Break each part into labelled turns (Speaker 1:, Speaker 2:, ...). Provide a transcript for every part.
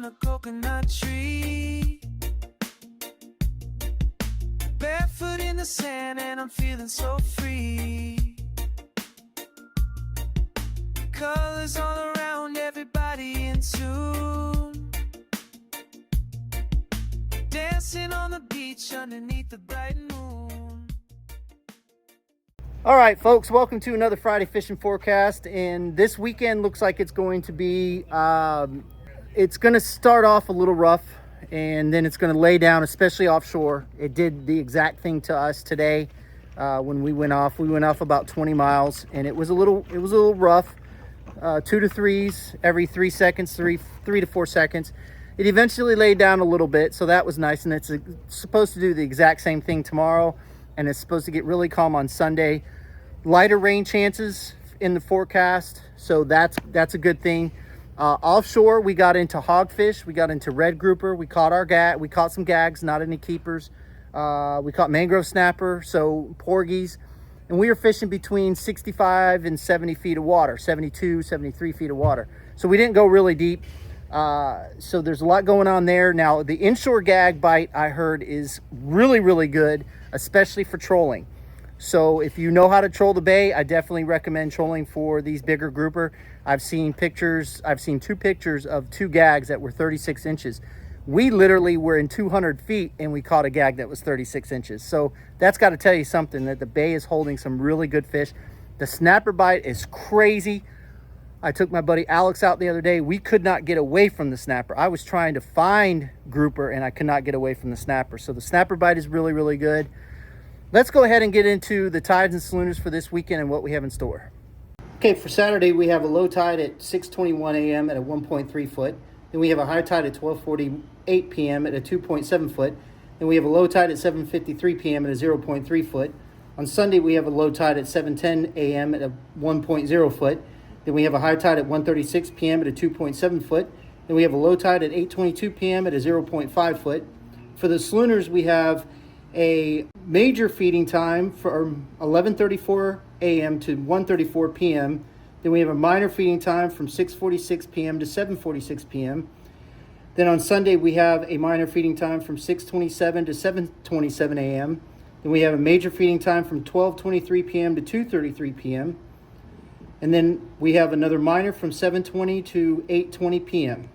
Speaker 1: on a coconut tree. Barefoot in the sand and I'm feeling so free. Colors all around, everybody in tune. Dancing on the beach underneath the bright moon.
Speaker 2: All right, folks, welcome to another Friday fishing forecast. And this weekend looks like it's going to be, it's going to start off a little rough and then it's going to lay down, especially offshore. It did the exact thing to us today when we went off. We went off about 20 miles and it was a little rough. 2 to 3s every 3 seconds, 3 to 4 seconds. It eventually laid down a little bit, so that was nice. And it's supposed to do the exact same thing tomorrow, and it's supposed to get really calm on Sunday. Lighter rain chances in the forecast, so that's a good thing. Offshore, we got into hogfish, we got into red grouper, we caught some gags, not any keepers. We caught mangrove snapper, so porgies, and we were fishing between 65 and 70 feet of water, 72, 73 feet of water. So we didn't go really deep. So there's a lot going on there. Now, the inshore gag bite, I heard, is really, really good, especially for trolling. So if you know how to troll the bay, I definitely recommend trolling for these bigger grouper. I've seen 2 pictures of 2 gags that were 36 inches. We literally were in 200 feet and we caught a gag that was 36 inches. So that's got to tell you something, that the bay is holding some really good fish. The snapper bite is crazy. I took my buddy Alex out the other day. We could not get away from the snapper. I was trying to find grouper and I could not get away from the snapper. So the snapper bite is really, really good. Let's go ahead and get into the tides and salooners for this weekend and what we have in store. Okay, for Saturday, we have a low tide at 6:21 a.m. at a 1.3 foot. Then we have a high tide at 12:48 p.m. at a 2.7 foot. Then we have a low tide at 7:53 p.m. at a 0.3 foot. On Sunday, we have a low tide at 7:10 a.m. at a 1.0 foot. Then we have a high tide at 1:36 p.m. at a 2.7 foot. Then we have a low tide at 8:22 p.m. at a 0.5 foot. For the salooners, we have a major feeding time from 11:34 a.m. to 1:34 p.m. Then we have a minor feeding time from 6:46 p.m. to 7:46 p.m. Then on Sunday, we have a minor feeding time from 6:27 to 7:27 a.m. Then we have a major feeding time from 12:23 p.m. to 2:33 p.m. And then we have another minor from 7:20 to 8:20 p.m.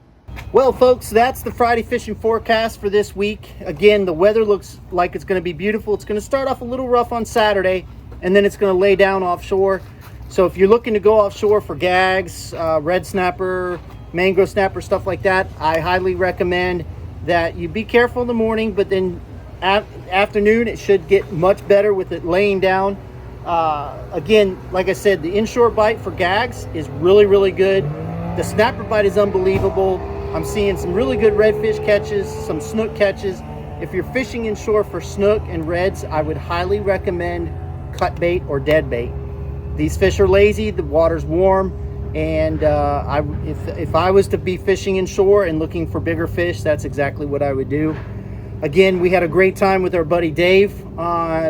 Speaker 2: Well, folks, that's the Friday fishing forecast for this week. Again, the weather looks like it's going to be beautiful. It's going to start off a little rough on Saturday, and then it's going to lay down offshore. So if you're looking to go offshore for gags, red snapper, mangrove snapper, stuff like that, I highly recommend that you be careful in the morning, but then afternoon it should get much better with it laying down. Again, like I said, the inshore bite for gags is really, really good. The snapper bite is unbelievable. I'm seeing some really good redfish catches, some snook catches. If you're fishing inshore for snook and reds, I would highly recommend cut bait or dead bait. These fish are lazy, the water's warm, and if I was to be fishing inshore and looking for bigger fish, that's exactly what I would do. Again, we had a great time with our buddy Dave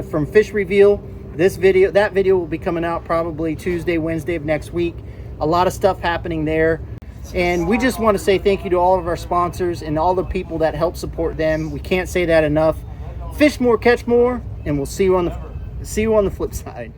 Speaker 2: from Fish Reveal. That video will be coming out probably Tuesday, Wednesday of next week. A lot of stuff happening there. And we just want to say thank you to all of our sponsors and all the people that help support them. We can't say that enough. Fish more, catch more, and we'll see you on the flip side.